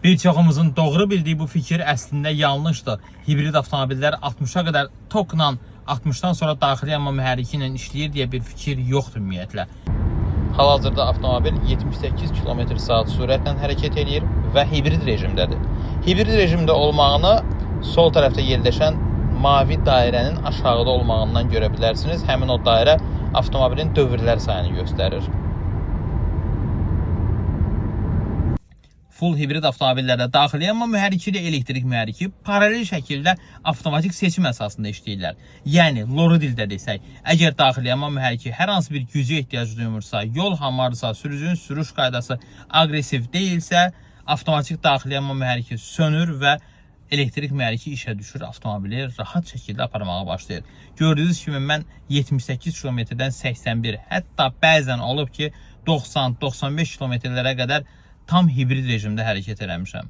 Bir çoxumuzun doğru bildiyi bu fikir əslində yanlışdır. Hibrid avtomobillər 60-a qədər tokla, 60-dan sonra daxili yanma mühərriki ilə işləyir deyə bir fikir yoxdur ümumiyyətlə. Hal-hazırda avtomobil 78 km/saat sürətlə hərəkət edir və hibrid rejimdədir. Hibrid rejimdə olmağını sol tərəfdə yerləşən mavi dairənin aşağıda olmağından görə bilərsiniz. Həmin o dairə avtomobilin dövrlər sayını göstərir. Full hibrid avtomobillərdə daxili yanma mühərriki ilə elektrik mühərriki paralel şəkildə avtomatik seçim əsasında işləyirlər. Yəni, loru dildə desək, əgər daxili yanma mühərriki hər hansı bir gücə ehtiyac duymursa, yol hamarsa, sürücünün sürüş qaydası aqressiv deyilsə, avtomatik daxili yanma mühərriki sönür və elektrik mühərriki işə düşür, avtomobili rahat şəkildə aparmağa başlayır. Gördüyünüz kimi mən 78 km-dən 81, hətta bəzən olub ki 90-95 km-lərə qədər tam hibrid rejimdə hərəkət eləmişəm.